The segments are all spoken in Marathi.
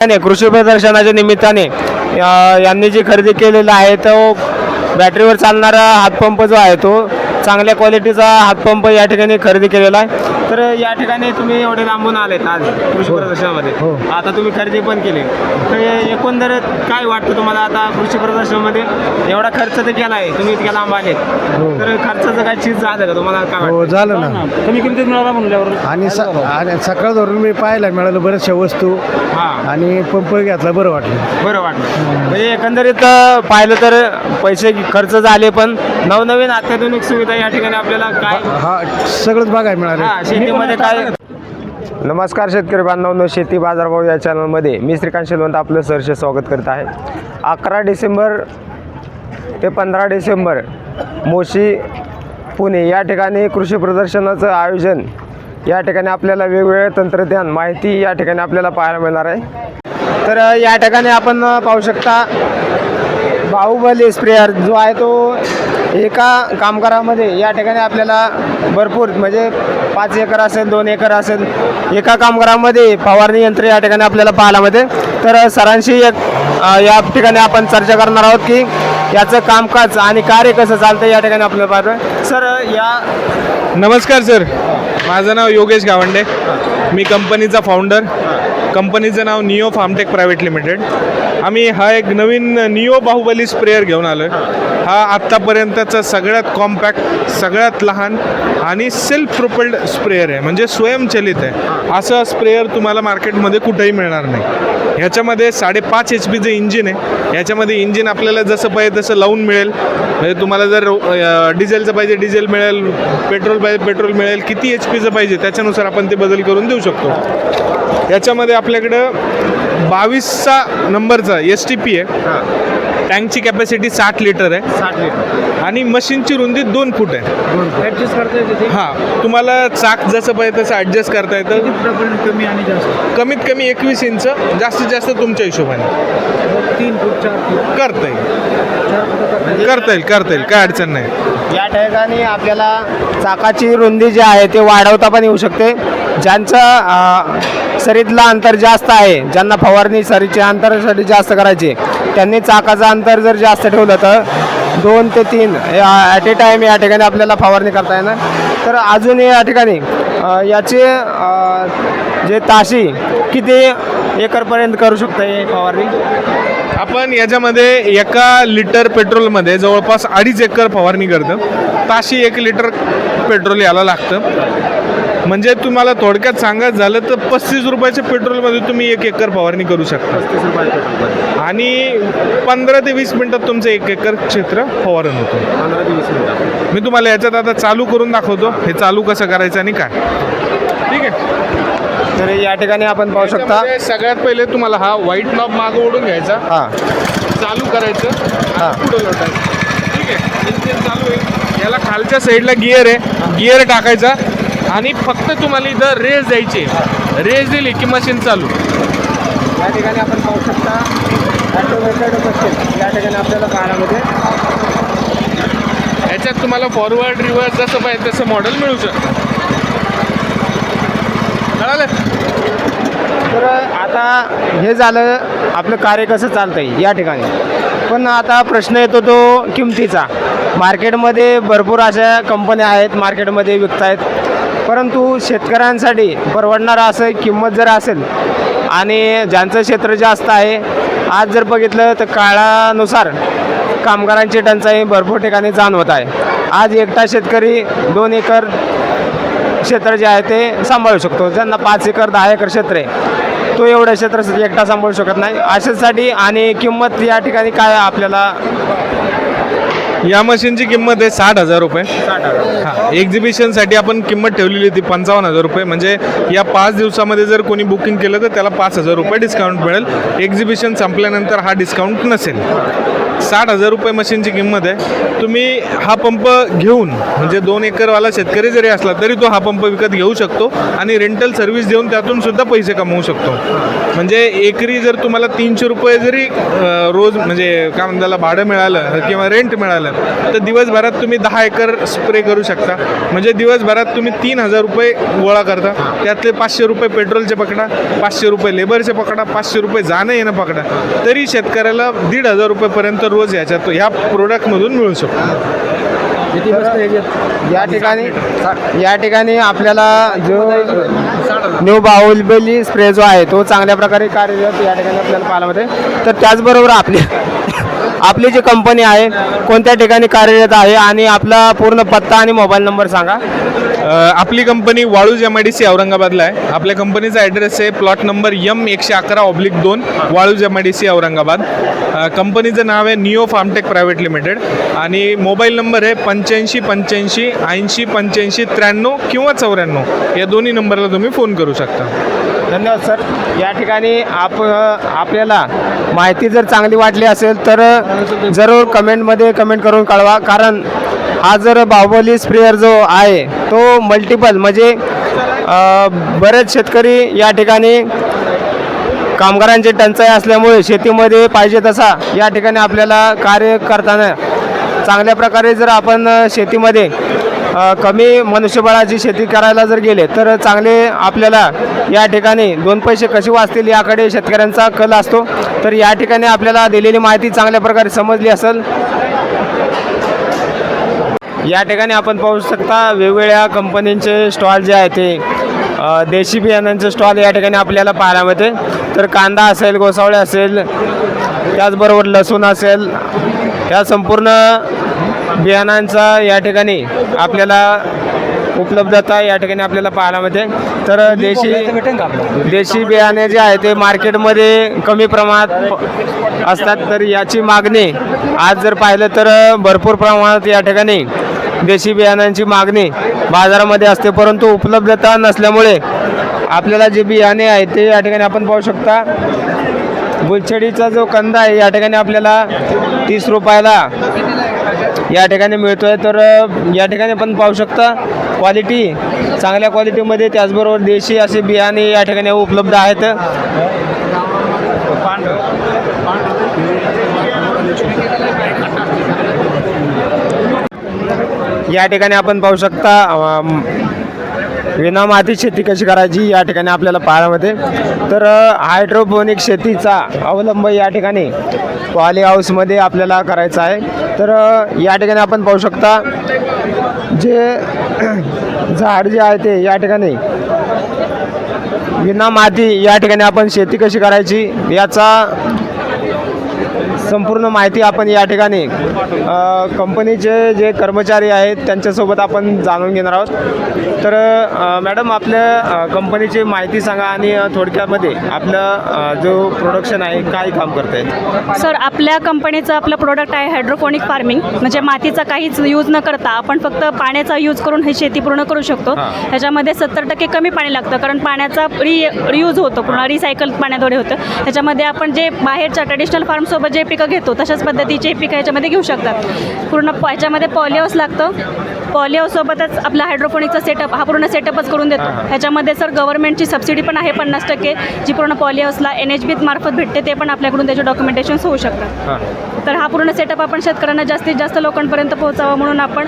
आणि कृषी प्रदर्शनाच्या निमित्ताने यांनी जी खरेदी केलेला आहे तो बॅटरीवर चालणारा हातपंप जो आहे तो चांगल्या क्वालिटीचा हातपंप या ठिकाणी खरेदी केलेला आहे. तर या ठिकाणी तुम्ही एवढे लांबून आलेत आज कृषी प्रदर्शनामध्ये, आता तुम्ही खरेदी पण केली, तर एकंदरीत काय वाटतं तुम्हाला? आता कृषी प्रदर्शनामध्ये एवढा खर्च तर केला आहे, तुम्ही इतक्या लांब आलेत, तर खर्चाचं काय चीज झालं का तुम्हाला? काय हो झालं ना, कमी किमतीत मिळाला म्हणल्यावर आणि सकाळ धरून मी पाहायला मिळालं बऱ्याचशा वस्तू आणि पंप घेतला, बरं वाटलं. म्हणजे एकंदरीत पाहिलं तर पैसे खर्च झाले, पण नवनवीन अत्याधुनिक सुविधा या ठिकाणी आपल्याला काय सगळंच बघायला मिळालं. शेतीमध्ये काय? नमस्कार शेतकरी बांधवांनो, शेती बाजारभाव या चॅनलमध्ये मी श्रीकांत शेलवंत आपलं सहर्ष स्वागत करत आहे. 11 डिसेंबर ते 15 डिसेंबर मोशी पुणे या ठिकाणी कृषी प्रदर्शनाचं आयोजन, या ठिकाणी आपल्याला वेगवेगळे तंत्रज्ञान माहिती या ठिकाणी आपल्याला पाहायला मिळणार आहे. तर या ठिकाणी आपण पाहू शकता बाहुबली स्प्रेअर जो आहे तो एका कामगारामध्ये या ठिकाणी आपल्याला भरपूर, म्हणजे 5 एकर असेल, 2 एकर असेल, एका कामगारामध्ये फवारणी यंत्र या ठिकाणी आपल्याला पाहायला मिळते. तर सरांशी या ठिकाणी आपण चर्चा करणार आहोत की याचं कामकाज आणि कार्य कसं चालतं या ठिकाणी आपल्याला पाहतोय. सर नमस्कार सर, माझं नाव योगेश गावंडे, मी कंपनीचा फाउंडर. कंपनीचं नाव निओ फार्मटेक प्रायव्हेट लिमिटेड. आम्ही हा एक नवीन निओ बाहुबली स्प्रेअर घेऊन आलो आहे. हा आत्तापर्यंतचा सगळ्यात कॉम्पॅक्ट, सगळ्यात लहान आणि सेल्फ प्रोपेल्ड स्प्रेअर आहे, म्हणजे स्वयंचलित आहे. असं स्प्रेअर तुम्हाला मार्केटमध्ये कुठेही मिळणार नाही. ह्याच्यामध्ये 5.5 HP इंजिन आहे. ह्याच्यामध्ये इंजिन आपल्याला जसं पाहिजे तसं लावून मिळेल. म्हणजे तुम्हाला जर डिझेलचं पाहिजे डिझेल मिळेल, पेट्रोल पाहिजे पेट्रोल मिळेल, किती HP पाहिजे त्याच्यानुसार आपण ते बदल करून देऊ शकतो. याच्यामध्ये आपल्याकडं 22चा नंबरचा STP आहे. टँकची कॅपॅसिटी 60 लिटर आहे. 60 लिटर आणि मशीनची रुंदी 2 फूट आहे. ॲडजस्ट करता येते. हां, तुम्हाला चाक जसं पाहिजे तसं ॲडजस्ट करता येतं. कमी आणि जास्त, कमीत कमी 21 इंच, जास्तीत जास्त तुमच्या हिशोबाने 3 फूट 4 फूट करता येईल, काय अडचण नाही. या ठिकाणी आपल्याला चाकाची रुंदी जी आहे ते वाढवता पण येऊ शकते. ज्यांचं सरीतलं अंतर जास्त आहे, ज्यांना फवारणी सरीचे अंतरासाठी जास्त करायचे, त्यांनी चाकाचं अंतर जर जास्त ठेवलं तर 2 ते 3 ॲट ए टाईम या ठिकाणी आपल्याला फवारणी करता येणार. तर अजून या ठिकाणी याचे जे ताशी किती एकरपर्यंत करू शकता हे फवारणी? आपण याच्यामध्ये 1 लिटर पेट्रोलमध्ये जवळपास 2.5 एकर फवारणी करतं. ताशी 1 लिटर पेट्रोल याला लागतं. म्हणजे तुम्हाला थोडक्यात सांगायचं झालं तर 35 रुपयाच्या पेट्रोलमध्ये तुम्ही 1 एकर फवारणी करू शकता. 35 रुपये आणि 15 ते 20 मिनटात तुमचं 1 एकर क्षेत्र फवारण होतं. 15 ते 20 मिनिटात. मी तुम्हाला याच्यात आता चालू करून दाखवतो, हे चालू कसं करायचं आणि काय. ठीक आहे. तर या ठिकाणी आपण पाहू शकता, याच्यामध्ये सगळ्यात पहिले तुम्हाला हा व्हाईट नॉब मागं ओढून घ्यायचा, चालू करायचं, पुढे लोटायचं. ठीक आहे. इंजिन चालू आहे. याला खालच्या साईडला गिअर आहे, गिअर टाकायचा आणि फक्त तुम्हाला इथं रेस द्यायची. रेस दिली की मशीन चालू. या ठिकाणी आपण पाहू शकता ॲटोमेटेड मशीन या ठिकाणी आपल्याला पाहायला. याच्यात तुम्हाला फॉरवर्ड रिव्हर्स जसं पाहिजे तसं मॉडेल मिळू शकतं. कळालं? तर आता हे झालं आपलं कार्य कसं चालतंय या ठिकाणी. पण आता प्रश्न येतो तो किमतीचा. मार्केटमध्ये भरपूर अशा कंपन्या आहेत, मार्केटमध्ये विकत आहेत, परंतु शेतकऱ्यांसाठी परवडणारं असं किंमत जर असेल आणि ज्यांचं क्षेत्र जास्त आहे, आज जर बघितलं तर काळानुसार कामगारांची टंचाई भरपूर ठिकाणी जाणवत आहे. आज एकटा शेतकरी 2 एकर क्षेत्र जे आहे ते सांभाळू शकतो. ज्यांना 5 एकर 10 एकर क्षेत्र आहे तो एवढं क्षेत्र एकटा सांभाळू शकत नाही. अशासाठी आणि किंमत या ठिकाणी काय आपल्याला? या मशीनची किंमत आहे 60,000 रुपये. 60,000. हां, एक्झिबिशनसाठी आपण किंमत ठेवलेली होती 55,000 रुपये. म्हणजे या 5 दिवसामध्ये जर कोणी बुकिंग केलं तर त्याला 5,000 रुपये डिस्काउंट मिळेल. एक्झिबिशन संपल्यानंतर हा डिस्काउंट नसेल. 60,000 रुपये मशीनची किंमत आहे. तुम्ही हा पंप घेऊन म्हणजे 2 एकरवाला शेतकरी जरी असला तरी तो हा पंप विकत घेऊ शकतो आणि रेंटल सर्व्हिस देऊन त्यातून सुद्धा पैसे कमवू शकतो. म्हणजे एकरी जर तुम्हाला 300 रुपये जरी रोज म्हणजे काय म्हणतात त्याला भाडं मिळालं किंवा रेंट मिळालं तर दिवसभरात तुम्ही 10 एकर स्प्रे करू शकता. म्हणजे दिवसभरात तुम्ही 3,000 रुपये गोळा करता. त्यातले 500 रुपये पेट्रोलचे पकडा, 500 रुपये लेबरचे पकडा, 500 रुपये जाणं येणं पकडा, तरी शेतकऱ्याला 1,500 रुपयेपर्यंत रोज ह्या प्रोडक्टमधून मिळू शकतो. या ठिकाणी आपल्याला जो न्यू बाहुबली स्प्रे जो आहे तो चांगल्या प्रकारे कार्यरत या ठिकाणी आपल्याला पाहायला मिळते. तर त्याचबरोबर आपली जी कंपनी आहे कोणत्या ठिकाणी कार्यरत आहे आणि आपला पूर्ण पत्ता आणि मोबाईल नंबर सांगा. आपली कंपनी वाळूज MIDC औरंगाबादला आहे. आपल्या कंपनीचा ॲड्रेस आहे plot number M111/2 Waluj MIDC Aurangabad. कंपनीचं नाव आहे निओ फार्मटेक प्रायव्हेट लिमिटेड आणि मोबाईल नंबर आहे 85 85 80 85 93 किंवा 94. या दोन्ही नंबरला तुम्ही फोन करू शकता. धन्यवाद सर. या ठिकाणी आपल्याला माहिती जर चांगली वाटली असेल तर जरूर कमेंटमध्ये कमेंट करून कळवा. कारण हा जर बाहुबली स्प्रेअर जो आहे तो मल्टिपल म्हणजे बरेच शेतकरी या ठिकाणी कामगारांची टंचाई असल्यामुळे शेतीमध्ये पाहिजे तसा या ठिकाणी आपल्याला कार्य करताना चांगल्या प्रकारे जर आपण शेतीमध्ये कमी मनुष्यबळाची शेती करायला जर गेले तर चांगले आपल्याला या ठिकाणी 2 पैसे कसे वाचतील याकडे शेतकऱ्यांचा कल असतो. तर या ठिकाणी आपल्याला दिलेली माहिती चांगल्या प्रकारे समजली असेल. या ठिकाणी आपण पाहू शकता वेगवेगळ्या कंपनींचे स्टॉल जे आहे ते देशी बियाण्यांचे स्टॉल या ठिकाणी आपल्याला पाहायला मिळते. तर कांदा असेल, गोसावळे असेल, त्याचबरोबर लसूण असेल, या संपूर्ण बियाणांचा या ठिकाणी आपल्याला उपलब्धता या ठिकाणी आपल्याला पाहायला मिळते. तर देशी बियाणे जे आहे ते मार्केटमध्ये कमी प्रमाणात असतात. तर याची मागणी आज जर पाहिलं तर भरपूर प्रमाणात या ठिकाणी देशी बियाणांची मागणी बाजारामध्ये असते, परंतु उपलब्धता नसल्यामुळे आपल्याला जे बियाणे आहे ते या ठिकाणी आपण पाहू शकता. गुलछडीचा जो कंदा आहे या ठिकाणी आपल्याला 30 रुपयाला या ठिकाणी मिळतो आहे. तर या ठिकाणी आपण पाहू शकता क्वालिटी चांगल्या क्वालिटीमध्ये त्याचबरोबर देशी असे बियाणे या ठिकाणी उपलब्ध आहेत. या ठिकाणी आपण पाहू शकता विना माती शेती कशी करायची या ठिकाणी आपल्याला पाहायला मिळते. तर हायड्रोपोनिक शेतीचा अवलंब या ठिकाणी पॉली हाऊसमध्ये आपल्याला करायचा आहे. तर या ठिकाणी आपण पाहू शकता जे झाड जे आहे ते या ठिकाणी विना माती या ठिकाणी आपण शेती कशी करायची याचा संपूर्ण माहिती आपण या ठिकाणी कंपनीचे जे कर्मचारी आहेत त्यांच्यासोबत आपण जाणून घेणार आहोत. तर मॅडम आपल्या कंपनीची माहिती सांगा आणि थोडक्यामध्ये आपलं जो प्रोडक्शन आहे काय काम करत आहे. सर आपल्या कंपनीचं आपलं प्रोडक्ट आहे हायड्रोपोनिक फार्मिंग. म्हणजे मातीचा काहीच यूज न करता आपण फक्त पाण्याचा यूज करून ही शेती पूर्ण करू शकतो. ह्याच्यामध्ये 70% कमी पाणी लागतं कारण पाण्याचा रियूज होतो, पूर्ण रिसायकल पाण्याद्वारे होतं. ह्याच्यामध्ये आपण जे बाहेरच्या ट्रेडिशनल फार्मसोबत जे पिकं घेतो तशाच पद्धतीचे पिकं ह्याच्यामध्ये घेऊ शकतात. पूर्ण ह्याच्यामध्ये पॉलीहाऊस लागतं. पॉलीहाऊससोबतच आपला हायड्रोपोनिकचा सेटअप हा पूर्ण सेटअपच करून देतो. ह्याच्यामध्ये सर गव्हर्नमेंटची सबसिडी पण आहे 50% जी पूर्ण पॉलीहाऊसला NHB मार्फत भेटते. ते पण आपल्याकडून त्याचे डॉक्युमेंटेशन्स होऊ शकतात. तर हा पूर्ण सेटअप आपण शेतकऱ्यांना जास्तीत जास्त लोकांपर्यंत पोहोचावा म्हणून आपण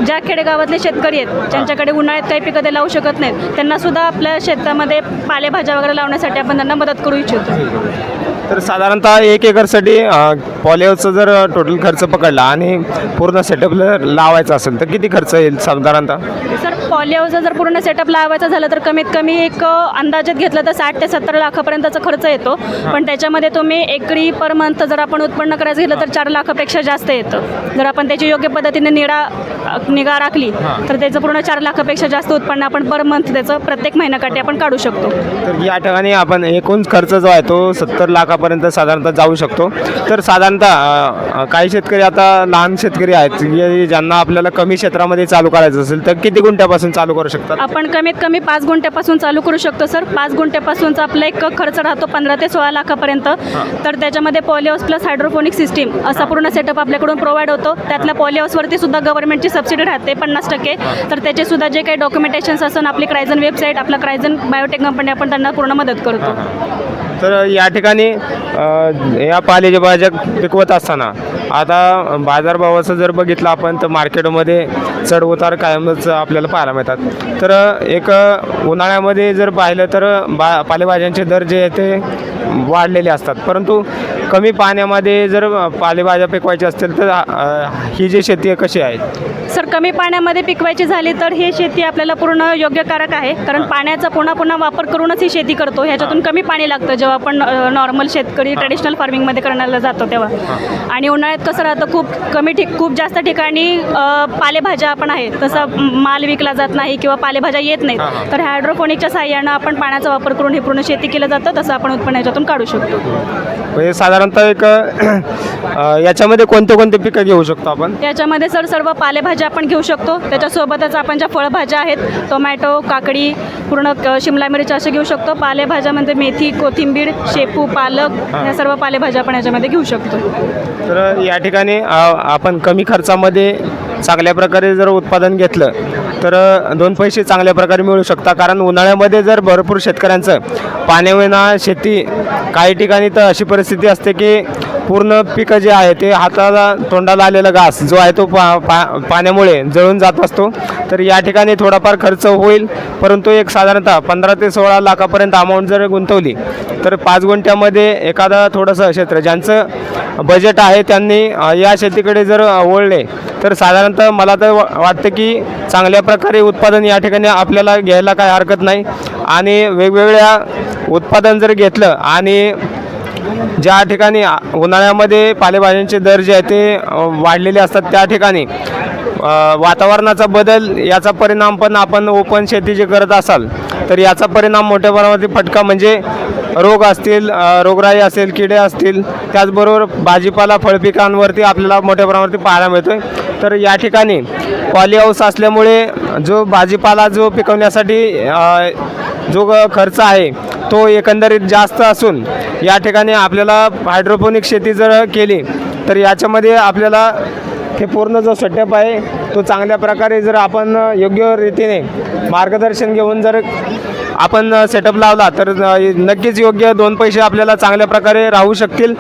ज्या खेडेगावातले शेतकरी आहेत ज्यांच्याकडे उन्हाळ्यात काही पिकं ते लावू शकत नाहीत त्यांनासुद्धा आपल्या शेतामध्ये पालेभाज्या वगैरे लावण्यासाठी आपण त्यांना मदत करू इच्छितो. तर साधारणतः 1 एकरसाठी पॉलीहाऊसचा जर टोटल खर्च पकडला आणि पूर्ण सेटअप लावायचा असेल तर किती खर्च येईल साधारणतः. सर पॉलीहाऊसचा जर पूर्ण सेटअप लावायचा झालं तर कमीत कमी एक अंदाजात घेतलं तर 60 ते 70 लाखापर्यंतचा खर्च येतो. पण त्याच्यामध्ये तुम्ही एकरी पर मंथ जर आपण उत्पन्न करायचं घेतलं तर 4 लाखापेक्षा जास्त येतं. जर आपण त्याची योग्य पद्धतीने निगा राखली तर त्याचं पूर्ण 4 लाखापेक्षा जास्त उत्पन्न आपण पर मंथ त्याचं प्रत्येक महिन्याकाठी आपण काढू शकतो. तर या ठिकाणी आपण एकूण खर्च जो आहे तो 70 लाखापर्यंत साधारणतः जाऊ शकतो. तर साधारणतः काही शेतकरी आता लहान शेतकरी आहेत ज्यांना आपल्याला कमी क्षेत्रामध्ये चालू करायचं असेल तर किती गुंठ्यापासून गुंठ्यापासून चालू करू शकतात? आपण कमीत कमी 5 गुंठ्यापासून चालू करू शकतो सर. 5 गुंठ्यापासूनचा आपला एक खर्च राहतो 15 ते 16 लाखापर्यंत. तर त्याच्यामध्ये पॉलीहाऊस प्लस हायड्रोपोनिक सिस्टीम असा पूर्ण सेटअप आपल्याकडून प्रोव्हाइड होतो. त्यातल्या पॉलीहाऊसवरती सुद्धा गव्हर्नमेंटची सबसिडी राहते 50%. तर त्याचे सुद्धा जे काही डॉक्युमेंटेशन्स असून आपली क्रायझन वेबसाईट, आपला क्रायझन बायोटेक कंपनी, आपण त्यांना पूर्ण मदत करतो. तर या ठिकाणी या पालेभाज्या भाज्या पिकवत असताना आता बाजारभावाचं जर बघितलं आपण तर मार्केटमध्ये चढ उतार कायमच आपल्याला पाहायला मिळतात. तर एक उन्हाळ्यामध्ये जर पाहिलं तर पालेभाज्यांचे दर जे आहे ते वाढलेले असतात, परंतु कमी पाण्यामध्ये जर पालेभाज्या पिकवायच्या असतील तर ही जी शेती आहे कशी आहे? सर, कमी पाण्यामध्ये पिकवायची झाली तर ही शेती आपल्याला पूर्ण योग्यकारक आहे. कारण पाण्याचा पुन्हा पुन्हा वापर करूनच ही शेती करतो. ह्याच्यातून कमी पाणी लागतं जेव्हा आपण नॉर्मल शेतकरी ट्रेडिशनल फार्मिंगमध्ये करण्याला जातो तेव्हा. आणि उन्हाळ्यात कसं राहतं, खूप जास्त ठिकाणी पालेभाज्या आपण आहे तसा माल विकला जात नाही किंवा पालेभाज्या येत नाहीत. तर हायड्रोपोनिकच्या साहाय्यानं आपण पाण्याचा वापर करून ही पूर्ण शेती केलं जातं. तसं आपण उत्पन्न याच्यातून काढू शकतो. म्हणजे साधारणतः एक याच्यामध्ये कोणते कोणते पिकं घेऊ शकतो आपण? याच्यामध्ये सर सर्व पालेभाज्या आपण घेऊ शकतो. त्याच्यासोबतच आपण ज्या फळभाज्या आहेत, टोमॅटो, काकडी, पूर्ण शिमला मिरची असे घेऊ शकतो. पालेभाज्यामध्ये मेथी, कोथिंबीर, शेपू, पालक या सर्व पालेभाज्या आपण याच्यामध्ये घेऊ शकतो. तर या ठिकाणी आपण कमी खर्चामध्ये चांगल्या प्रकारे जर उत्पादन घेतलं तर 2 पैसे चांगल्या प्रकारे मिळू शकतात. कारण उन्हाळ्यामध्ये जर भरपूर शेतकऱ्यांचं पाण्याविना शेती, काही ठिकाणी तर अशी परिस्थिती असते की पूर्ण पिकं जे आहे ते हाताला तोंडाला आलेला घास जो आहे तो पाण्यामुळे जळून जात असतो. तर या ठिकाणी थोडाफार खर्च होईल, परंतु एक साधारणतः 15 ते 16 लाखापर्यंत अमाऊंट जर गुंतवली तर 5 गुंठ्यामध्ये एखादा थोडंसं क्षेत्र ज्यांचं बजेट आहे त्यांनी या शेतीकडे जर वळले तर साधारणतः मला तर वाटतं की चांगल्या प्रकारे उत्पादन या ठिकाणी आपल्याला घ्यायला काय हरकत नाही. आणि वेगवेगळ्या उत्पादन जर घेतलं आणि ज्या ठिकाणी उन्हाळ्यामध्ये पालेभाज्यांचे दर जे आहे ते वाढलेले असतात त्या ठिकाणी वातावरणाचा बदल याचा परिणाम पण आपण ओपन शेती जे करत असाल तर याचा परिणाम मोठ्या प्रमाणावरती फटका म्हणजे रोग असतील, रोगराई असेल, किडे असतील, त्याचबरोबर भाजीपाला फळपिकांवरती आपल्याला मोठ्या प्रमाणावरती पाहायला मिळतो आहे. तर या ठिकाणी पॉलीहाऊस असल्यामुळे जो भाजीपाला जो पिकवण्यासाठी जो खर्च आहे तो एकंदरीत जास्त असून या ठिकाणी आपल्याला हायड्रोपोनिक शेती जर केली तर याच्यामध्ये आपल्याला हे पूर्ण जो सेटअप आहे तो चांगल्या प्रकारे जर आपण योग्य रीतीने मार्गदर्शन घेऊन जर आपण सेटअप लावला तर नक्कीच योग्य 2 पैसे आपल्याला चांगल्या प्रकारे राहू शकतील.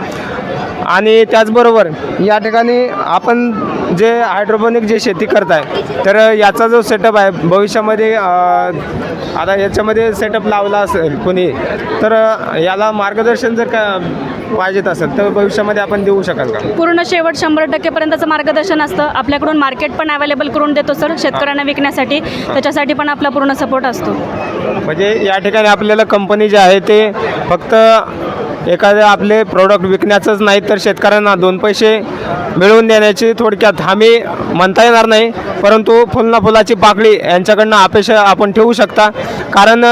आणि त्याचबरोबर या ठिकाणी आपण जे हायड्रोपोनिक जे शेती करताय तर याचा जो सेटअप आहे भविष्यामध्ये आता याच्यामध्ये सेटअप लावला असेल कोणी तर याला मार्गदर्शन जर का पाहिजेत असेल तर भविष्यामध्ये आपण देऊ शकाल का? पूर्ण शेवट 100% मार्गदर्शन असतं. आपल्याकडून मार्केट पण अवेलेबल करून देतो सर शेतकऱ्यांना विकण्यासाठी. त्याच्यासाठी पण आपला पूर्ण सपोर्ट असतो. म्हणजे या ठिकाणी आपल्याला कंपनी जे आहे ते फक्त एखादे आपले प्रोडक्ट विकण्याचंच नाही तर शेतकऱ्यांना 2 पैसे मिळवून देण्याची थोडक्यात हमी म्हणता येणार नाही, परंतु फुलना फुलाची पाकळी यांच्याकडनं अपेक्षा आपण ठेवू शकता. कारण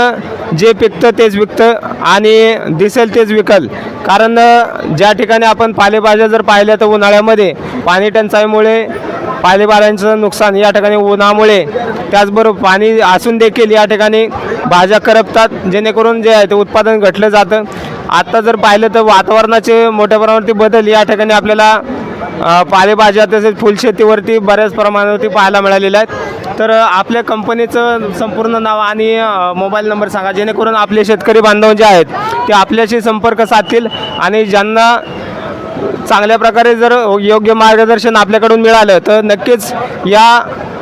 जे पिकतं तेच विकतं आणि दिसेल तेच विकल. कारण ज्या ठिकाणी आपण पालेभाज्या जर पाहिल्या तर उन्हाळ्यामध्ये पाणी टंचाईमुळे पालेभाज्यांचं नुकसान या ठिकाणी उन्हामुळे, त्याचबरोबर पाणी असून देखील या ठिकाणी भाज्या करपतात, जेणेकरून जे आहे ते उत्पादन घटलं जातं. आत्ता जर पाहिलं तर वातावरणाचे मोठ्या प्रमाणावरती बदल या ठिकाणी आपल्याला पालेभाज्या तसेच फुलशेतीवरती बऱ्याच प्रमाणावरती पाहायला मिळालेल्या आहेत. तर आपल्या कंपनीचं संपूर्ण नाव आणि मोबाईल नंबर सांगा, जेणेकरून आपले शेतकरी बांधव जे आहेत ते आपल्याशी संपर्क साधतील आणि ज्यांना चांगल्या प्रकारे जर योग्य मार्गदर्शन आपल्याकडून मिळालं तर नक्कीच या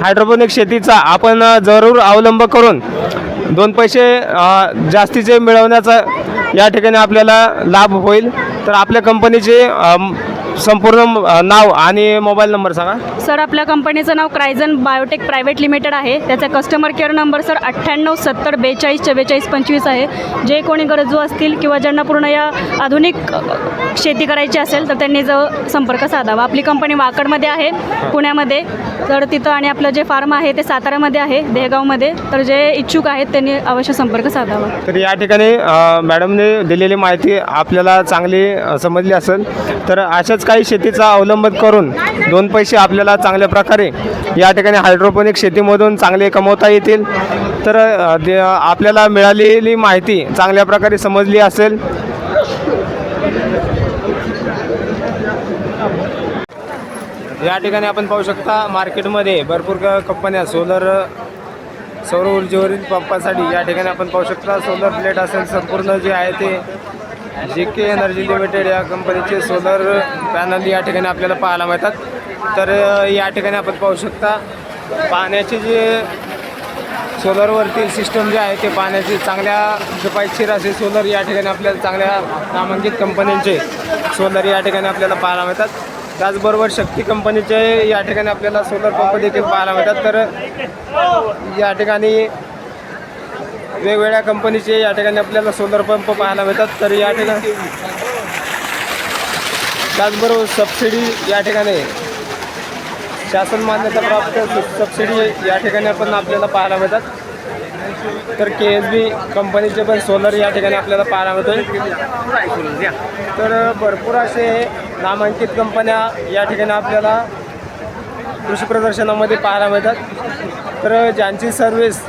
हायड्रोपोनिक शेतीचा आपण जरूर अवलंब करून 2 पैसे जास्तीचे मिळवण्याचा या ठिकाणी आपल्याला लाभ होईल. तर आपल्या कंपनीचे संपूर्ण नाव आणि मोबाईल नंबर सांगा. सर, आपल्या कंपनीचं नाव क्रायझन बायोटेक प्रायव्हेट लिमिटेड आहे. त्याचा कस्टमर केअर नंबर सर 98 70 42 44 25 आहे. जे कोणी गरजू असतील किंवा ज्यांना पूर्ण या आधुनिक शेती करायची असेल तर त्यांनी जो संपर्क साधावा. आपली कंपनी वाकडमध्ये आहे, पुण्यामध्ये, तर तिथं, आणि आपलं जे फार्म आहे ते साताऱ्यामध्ये आहे, देहगावमध्ये. तर जे इच्छुक आहेत त्यांनी अवश्य संपर्क साधावा. तर या ठिकाणी मॅडमने दिलेली माहिती आपल्याला चांगली समजली असेल. तर अशाच काही शेतीचा अवलंब करून 2 पैसे आपल्याला चांगल्या प्रकारे या ठिकाणी हायड्रोपोनिक शेतीमधून चांगले कमवता येतील. तर आपल्याला मिळालेली माहिती चांगल्या प्रकारे समजली असेल. या ठिकाणी आपण पाहू शकता मार्केटमध्ये भरपूर कंपन्या सौर ऊर्जेवरील पंपासाठी या ठिकाणी आपण पाहू शकता. सोलर प्लेट असेल संपूर्ण जे आहे ते JK एनर्जी लिमिटेड या कंपनीचे सोलर पॅनल या ठिकाणी आपल्याला पाहायला मिळतात. तर या ठिकाणी आपण पाहू शकता पाण्याचे जे सोलरवरती सिस्टम जे आहे ते पाण्याचे चांगल्या किफायतशीर असे सोलर या ठिकाणी आपल्याला चांगल्या नामांकित कंपन्यांचे सोलर या ठिकाणी आपल्याला पाहायला मिळतात. त्याचबरोबर शक्ती कंपनीचे या ठिकाणी आपल्याला सोलर पंप देखील पाहायला मिळतात. तर या ठिकाणी वेगवेगळ्या कंपनीचे या ठिकाणी आपल्याला सोलर पंप पाहायला मिळतात. तर या ठिकाणी त्याचबरोबर सबसिडी या ठिकाणी शासन मान्यता प्राप्त सबसिडी या ठिकाणी आपण आपल्याला पाहायला मिळतात. तर KSB कंपनीचे पण सोलर या ठिकाणी आपल्याला पाहायला मिळतोय. तर भरपूर असे नामांकित कंपन्या या ठिकाणी आपल्याला कृषी प्रदर्शनामध्ये पाहायला मिळतात. तर ज्यांची सर्व्हिस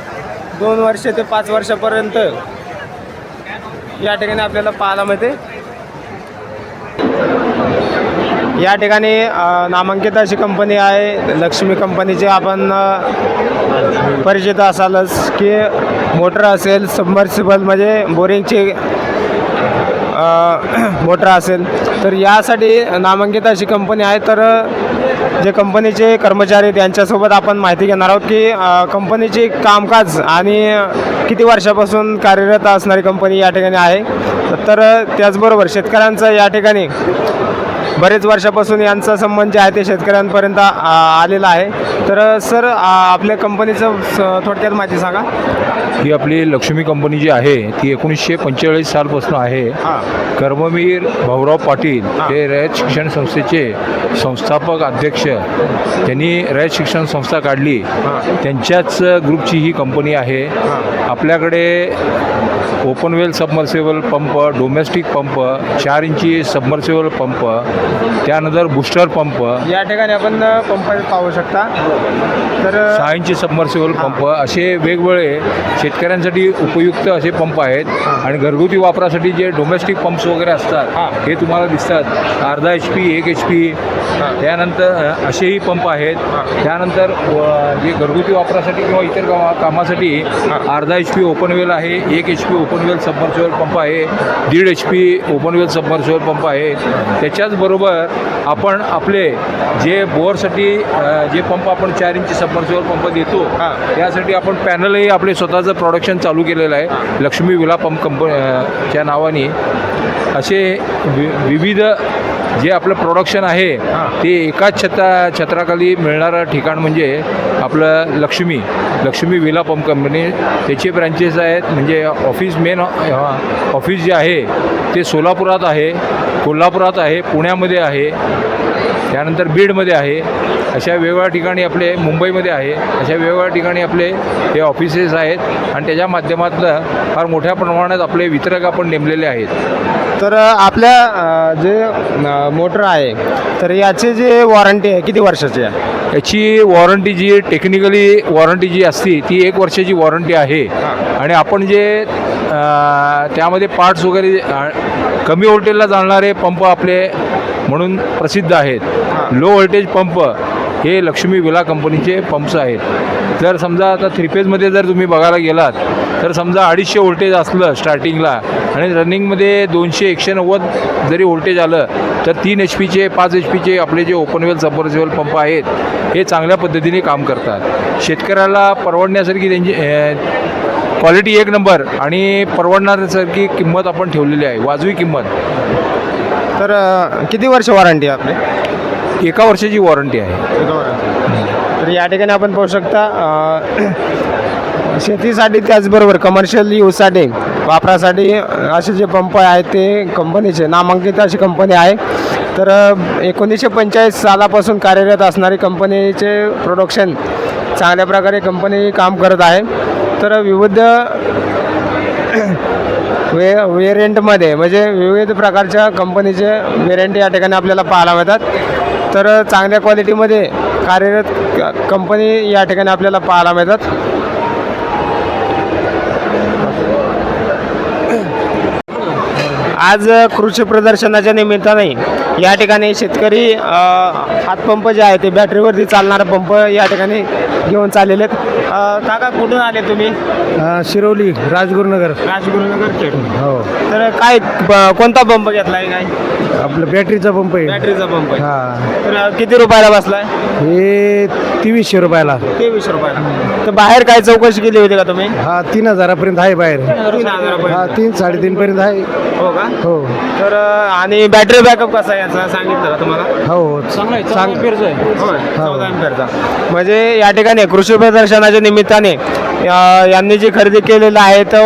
2 वर्ष ते 5 वर्षापर्यंत या ठिकाणी आपल्याला पाहायला मिळते. या ठिकाणी नामांकित अशी कंपनी आहे लक्ष्मी कंपनीचे. आपण परिचित असालच की मोटर असेल सबमर्सिबल म्हणजे बोरिंगची मोटर असेल तर यासाठी नामांकित अशी कंपनी आहे. तर जे कंपनीचे कर्मचारी आहेत यांच्यासोबत आपण माहिती घेणार आहोत की कंपनीचे कामकाज आणि किती वर्षापासून कार्यरत असणारी कंपनी या ठिकाणी आहे. तर त्याचबरोबर शेतकऱ्यांचं या ठिकाणी बरेच वर्षापासून यांचा संबंध जे आहे ते शेतकऱ्यांपर्यंत आलेला आहे. तर सर आपल्या कंपनीचं थोडक्यात माहिती सांगा. ही आपली लक्ष्मी कंपनी जी आहे ती 1945 सालपासून आहे. कर्मवीर भाऊराव पाटील हे रयत शिक्षण संस्थेचे संस्थापक अध्यक्ष, त्यांनी रयत शिक्षण संस्था काढली, त्यांच्याच ग्रुपची ही कंपनी आहे. आपल्याकडे ओपनवेल सबमर्सिबल पंप, डोमेस्टिक पंप, 4 इंची सबमर्सिबल पंप, त्यानंतर बूस्टर पंप या ठिकाणी आपण पंप पाहू शकता. तर 6 इंची सबमर्सिबल पंप असे वेगवेगळे शेतकऱ्यांसाठी उपयुक्त असे पंप आहेत. आणि घरगुती वापरासाठी जे डोमेस्टिक पंप्स वगैरे असतात हे तुम्हाला दिसतात. अर्धा HP, 1 HP, त्यानंतर असेही पंप आहेत. त्यानंतर जे घरगुती वापरासाठी किंवा इतर कामासाठी अर्धा HP ओपनवेल आहे, 1 HP ओपनवेल सबमर्सिबल पंप आहे, 1.5 HP ओपनवेल सबमर्सिबल पंप आहे. त्याच्याचबरोबर आपण आपले जे बोअरसाठी जे पंप आपण 4 इंची सबमर्सिबल पंप देतो त्यासाठी आपण पॅनलही आपले स्वतःचं प्रोडक्शन चालू केलेलं आहे लक्ष्मी विला पंप कंपनीच्या नावाने. असे विविध जे आपलं प्रोडक्शन आहे ते एकाच छत्राखाली मिळणारं ठिकाण म्हणजे आपलं लक्ष्मी विला पंप कंपनी. त्याचे ब्रँचेस आहेत म्हणजे मेन ऑफिस जे आहे ते सोलापुरात आहे, कोल्हापुरात आहे, पुण्यामध्ये आहे, त्यानंतर बीडमध्ये आहे. अशा वेगवेगळ्या ठिकाणी आपले मुंबईमध्ये आहे. अशा वेगवेगळ्या ठिकाणी आपले हे ऑफिसेस आहेत आणि त्याच्या माध्यमातून फार मोठ्या प्रमाणात आपले वितरक आपण नेमलेले आहेत. तर आपल्या जे मोटर आहे तर याची जी वॉरंटी आहे किती वर्षाची आहे? याची वॉरंटी जी टेक्निकली वॉरंटी जी असते ती 1 वर्षाची वॉरंटी आहे. आणि आपण जे त्यामध्ये पार्ट्स वगैरे कमी व्होल्टेजला चालणारे पंप आपले म्हणून प्रसिद्ध आहेत. लो व्होल्टेज पंप हे लक्ष्मी विला कंपनीचे पंप्स आहेत. जर समजा आता 3 फेजमध्ये जर तुम्ही बघायला गेलात तर समजा 250 व्होल्टेज असलं स्टार्टिंगला आणि रनिंगमध्ये 200-190 जरी व्होल्टेज आलं तर 3 HPचे 5 HPचे आपले जे ओपनवेल सबमर्सिबल पंप आहेत हे चांगल्या पद्धतीने काम करतात. शेतकऱ्याला परवडण्यासारखी त्यांची क्वालिटी 1 नंबर आणि परवडण्यासारखी किंमत आपण ठेवलेली आहे, वाजवी किंमत. तर किती वर्ष वॉरंटी आहे आपली? 1 वर्षाची वॉरंटी आहे. तर या ठिकाणी आपण पाहू शकता शेतीसाठी त्याचबरोबर कमर्शियल यूजसाठी वापरासाठी असे जे पंप आहेत ते कंपनीचे नामांकित अशी कंपनी आहे. तर 1945 सालापासून कार्यरत असणारी कंपनीचे प्रोडक्शन चांगल्या प्रकारे कंपनी काम करत आहे. तर विविध वेरियंटमध्ये म्हणजे विविध प्रकारच्या कंपनीचे वेरियंट या ठिकाणी आपल्याला पाहायला मिळतात. तर चांगल्या क्वालिटीमध्ये कार्यरत कंपनी या ठिकाणी आपल्याला पाहायला मिळतात. आज कृषी प्रदर्शनाच्या निमित्ताने या ठिकाणी शेतकरी हातपंप जे आहे ते बॅटरीवरती चालणारा पंप या ठिकाणी घेऊन चाललेले आहेत. काका कुठून आले तुम्ही? शिरवली राजगुरुनगर. राजगुरुनगर खेड. हो, तर काय कोणता पंप घेतलाय? काय आपलं बॅटरीचा पंप आहे. बॅटरीचा पंप आहे. हा, तर किती रुपयाला बसलाय? हे 2300 रुपयाला. 23 रुपयाला. तर बाहेर काय चौकशी केली होती का तुम्ही? हा 3000 बाहेर. 3,000 हा 3-3.5 पर्यंत आहे. हो का? हो तर आणि बॅटरी बॅकअप कसा आहे याचा सांगितलं का तुम्हाला? हो, चांगला होय, 14 अँपिअरचा. म्हणजे या ठिकाणी कृषी प्रदर्शनाच्या निमित्ताने यांनी जी खरेदी केलेला आहे तो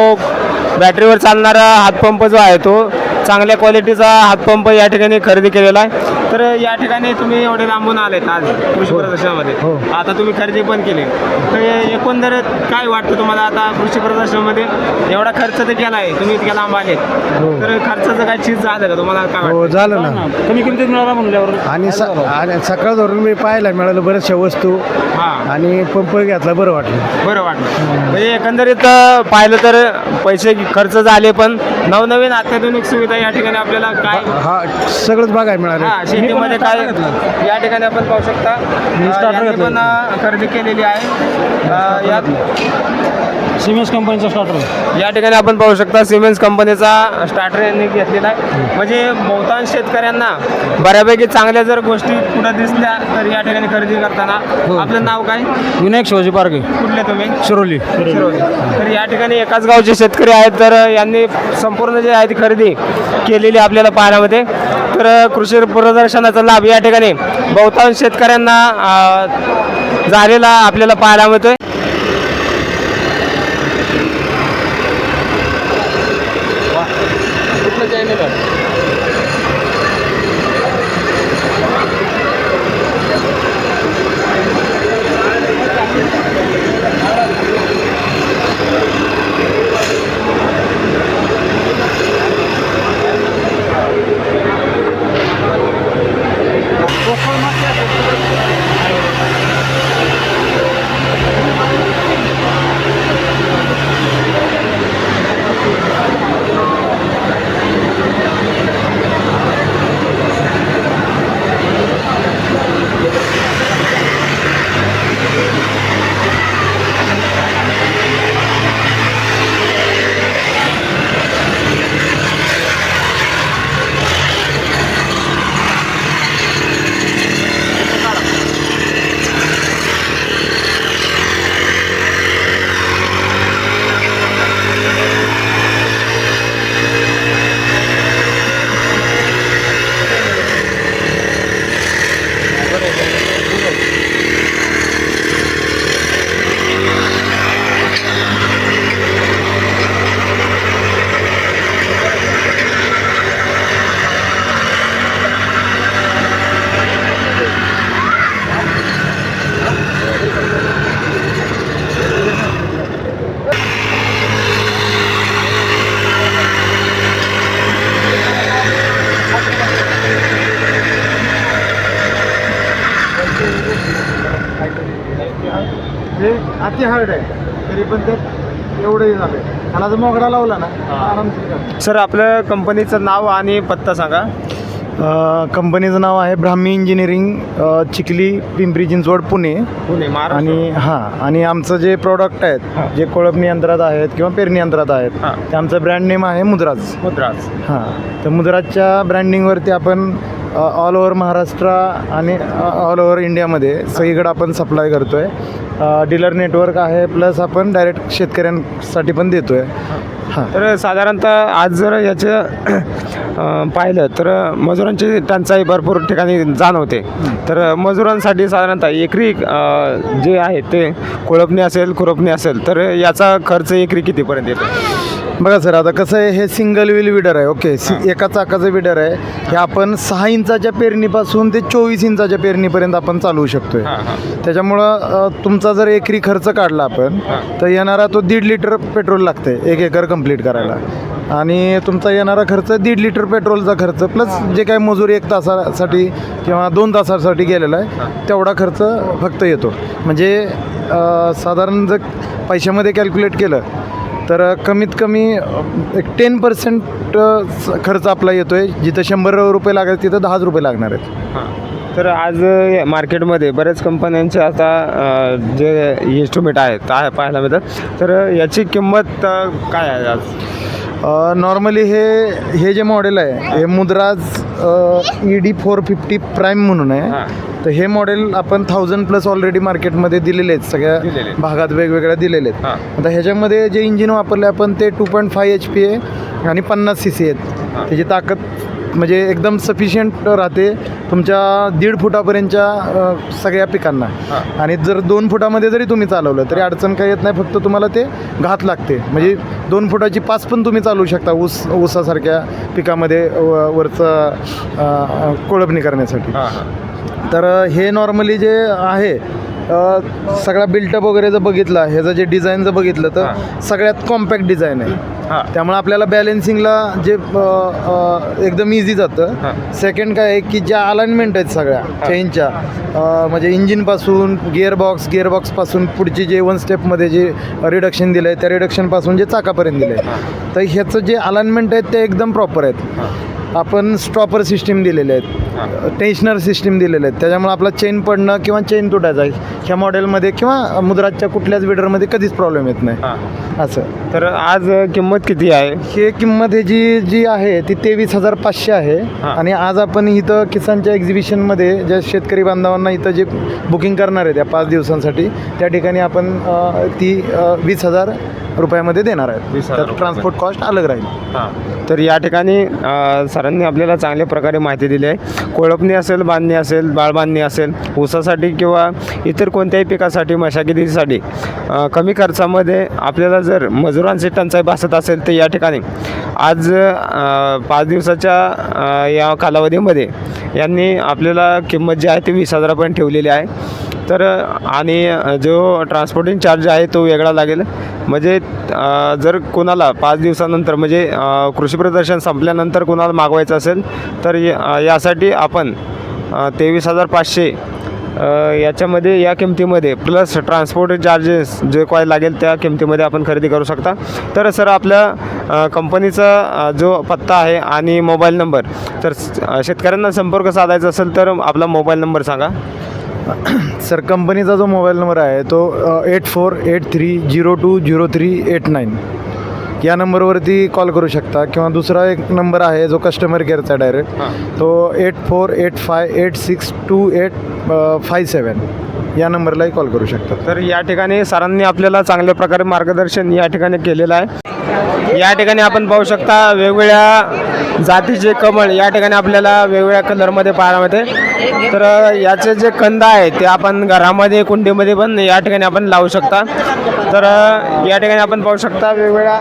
बॅटरीवर चालणारा हातपंप जो आहे तो चांगल्या क्वालिटीचा हातपंप या ठिकाणी खरेदी केलेला आहे. तर या ठिकाणी तुम्ही एवढे लांबून आलेत आज कृषी प्रदर्शनामध्ये. हो. आता तुम्ही खरेदी पण केली. तर एकंदरीत काय वाटतं तुम्हाला? आता कृषी प्रदर्शनामध्ये एवढा खर्च तर केला आहे, तुम्ही इतक्या लांब आलेत. हो. तर खर्चाचं काय चीज झालं का तुम्हाला? काय हो, वाटतं? झालं ना. कमी किमतीत मिळाला म्हणल्यावर आणि सकाळ धरून मी पाहायला मिळालं बऱ्याचशा वस्तू हां, आणि पंप घेतला, बरं वाटलं. बरं वाटलं. म्हणजे एकंदरीत पाहिलं तर पैसे खर्च झाले पण नवनवीन अत्याधुनिक सुविधा या ठिकाणी आपल्याला काय हा सगळंच बघायला मिळालं. हा शेतीमध्ये काय या ठिकाणी आपण पाहू शकता. यांनी पण खरेदी केलेली आहे. यात सिमेंस कंपनीचा स्टार्टर. या ठिकाणी आपण पाहू शकता सिमेंस कंपनीचा स्टार्टर यांनी घेतलेला आहे. म्हणजे बहुतांश शेतकऱ्यांना बऱ्यापैकी चांगल्या जर गोष्टी कुठं दिसल्या तर या ठिकाणी खरेदी करताना. आपलं नाव काय? विनायक शिवाजी पार्के, कुठले तुम्ही? शिरोली. शिरोली. तर या ठिकाणी एकाच गावचे शेतकरी आहेत. तर यांनी संपूर्ण जे आहे ती खरेदी केलेली आपल्याला पाहायला मिळते. तर कृषी प्रदर्शनाचा लाभ या ठिकाणी बहुतांश शेतकऱ्यांना झालेला आपल्याला पाहायला मिळतोय. हे अति हार्ड आहे, तरी पण ते एवढंही झालं. त्याला जर मोगडा लावला ना आरामशीर. सर आपलं कंपनीचं नाव आणि पत्ता सांगा. कंपनीचं नाव आहे ब्राह्मी इंजिनिअरिंग, चिखली, पिंपरी चिंचवड, पुणे. पुणे, महाराष्ट्र. आणि आणि आमचं जे प्रोडक्ट आहेत जे कोळपणी यंत्रात आहेत किंवा पेरणी यंत्रात आहेत हां. ते आमचं ब्रँड नेम आहे मुद्राज. मुद्राज. हां, तर मुद्राजच्या ब्रँडिंगवरती आपण ऑल ओव्हर महाराष्ट्र आणि ऑल ओव्हर इंडियामध्ये सगळीकडे आपण सप्लाय करतो आहे. डीलर नेटवर्क आहे, प्लस आपण डायरेक्ट शेतकऱ्यांसाठी पण देतो आहे. हां, तर साधारणतः आज जर याचं पाहिलं तर मजुरांची टंचाई भरपूर ठिकाणी जाणवते. तर मजुरांसाठी साधारणतः एकरी जे आहे ते कोळपणी असेल, खुरपणी असेल तर याचा खर्च एकरी कितीपर्यंत येतो? बघा सर, आता कसं आहे, हे सिंगल व्हील विडर आहे. ओके, एका चाकाचं विडर आहे. हे आपण 6 इंचाच्या पेरणीपासून ते 24 इंचाच्या पेरणीपर्यंत आपण चालवू शकतोय. त्याच्यामुळं तुमचा जर एकरी खर्च काढला आपण तर येणारा तो 1.5 लिटर पेट्रोल लागते 1 एकर कंप्लीट करायला. आणि तुमचा येणारा खर्च 1.5 लिटर पेट्रोलचा खर्च प्लस जे काही मजुरी 1 तासासाठी किंवा 2 तासासाठी गेलेला आहे तेवढा खर्च फक्त येतो. म्हणजे साधारण जर पैशामध्ये कॅल्क्युलेट केलं तर कमीत कमी एक 10% खर्च आपला येतो आहे. जिथं 100 रुपये लागतात तिथं 10 रुपये लागणार आहेत. तर आज मार्केटमध्ये बऱ्याच कंपन्यांचे आता जे इन्स्ट्रुमेंट आहेत पाहायला मिळतात. तर याची किंमत काय आहे आज? नॉर्मली हे जे मॉडेल आहे हे मुद्राज ED 450 प्राईम म्हणून आहे. तर हे मॉडेल आपण 1000+ ऑलरेडी मार्केटमध्ये दिलेले आहेत, सगळ्या भागात वेगवेगळ्या दिलेले आहेत. आता ह्याच्यामध्ये जे इंजिन वापरले आपण ते 2.5 HP आहे आणि 50 CC आहेत. त्याची ताकद म्हणजे एकदम सफिशियंट राहते तुमच्या 1.5 फुटापर्यंतच्या सगळ्या पिकांना. आणि जर 2 फुटामध्ये जरी तुम्ही चालवलं तरी अडचण काही येत नाही, फक्त तुम्हाला ते घात लागते. म्हणजे 2 फुटाची 5 पण तुम्ही चालवू शकता ऊसासारख्या पिकामध्ये वरचं कोळपणी करण्यासाठी. तर हे नॉर्मली जे आहे सगळा बिल्टअप वगैरे जर बघितला, ह्याचं जे डिझाईन जर बघितलं तर सगळ्यात कॉम्पॅक्ट डिझाईन आहे. त्यामुळे आपल्याला बॅलेन्सिंगला जे एकदम इझी जातं. सेकंड काय आहे की ज्या अलाइनमेंट आहेत सगळ्या चेनच्या, म्हणजे इंजिनपासून गिअरबॉक्सपासून पुढची जे 1 स्टेपमध्ये जे रिडक्शन दिलं आहे त्या रिडक्शनपासून जे चाकापर्यंत दिलं आहे तर ह्याचं जे अलाइनमेंट आहेत ते एकदम प्रॉपर आहेत. आपण स्टॉपर सिस्टीम दिलेले आहेत, टेन्शनर सिस्टीम दिलेले आहेत. त्याच्यामुळे आपला चेन पडणं किंवा चेन तुटायचा ह्या मॉडेलमध्ये किंवा मुद्राजच्या कुठल्याच विडरमध्ये कधीच प्रॉब्लेम येत नाही असं. तर आज किंमत किती आहे? हे किंमत ह्याची जी आहे ती 23,500 आहे. आणि आज आपण इथं किसानच्या एक्झिबिशनमध्ये ज्या शेतकरी बांधवांना इथं जे बुकिंग करणार आहे त्या 5 दिवसांसाठी त्या ठिकाणी आपण ती 20,000 रुपयामध्ये देणार आहेत. 20,000 ट्रान्सपोर्ट कॉस्ट अलग राहील. तर या ठिकाणी सरांनी आपल्याला चांगल्या प्रकारे माहिती दिली आहे. कोळपणी असेल, बांधणी असेल, बाळबांधणी असेल, ऊसासाठी किंवा इतर कोणत्याही पिकासाठी, मशागतीसाठी कमी खर्चामध्ये आपल्याला जर मजुरांची टंचाई भासत असेल तर या ठिकाणी आज 5 दिवसाच्या या कालावधीमध्ये यांनी आपल्याला किंमत जी आहे ती 20,000 पर्यंत ठेवलेली आहे. तर आणि जो ट्रान्सपोर्टिंग चार्ज आहे तो वेगळा लागेल. म्हणजे जर कोणाला 5 दिवसानंतर म्हणजे कृषी प्रदर्शन संपल्यानंतर कोणाला मागवायचं असेल तर यासाठी आपण 23,500 याच्यामध्ये या किमतीमध्ये प्लस ट्रान्सपोर्ट चार्जेस जे काय लागेल त्या किमतीमध्ये आपण खरेदी करू शकता. तर सर आपल्या कंपनीचा जो पत्ता आहे आणि मोबाईल नंबर, तर शेतकऱ्यांना संपर्क साधायचा असेल तर आपला मोबाईल नंबर सांगा. सर कंपनीचा जो मोबाईल नंबर आहे तो 8483020389 या नंबरवरती कॉल करू शकता. किंवा दुसरा एक नंबर आहे जो कस्टमर केअरचा डायरेक्ट, तो 8485862857 या नंबरलाही कॉल करू शकता. तर या ठिकाणी सरांनी आपल्याला चांगल्या प्रकारे मार्गदर्शन या ठिकाणी केलेलं आहे. या ठिकाणी आपण पाहू शकता वेगवेगळ्या जातीचे कमळ या ठिकाणी आपल्याला वेगवेगळ्या कलरमध्ये पाहायला मिळते. तर याचे जे कंद आहे ते आपण घरामध्ये, कुंडीमध्ये पण या ठिकाणी आपण लावू शकता. तर या ठिकाणी आपण पाहू शकता वेगवेगळ्या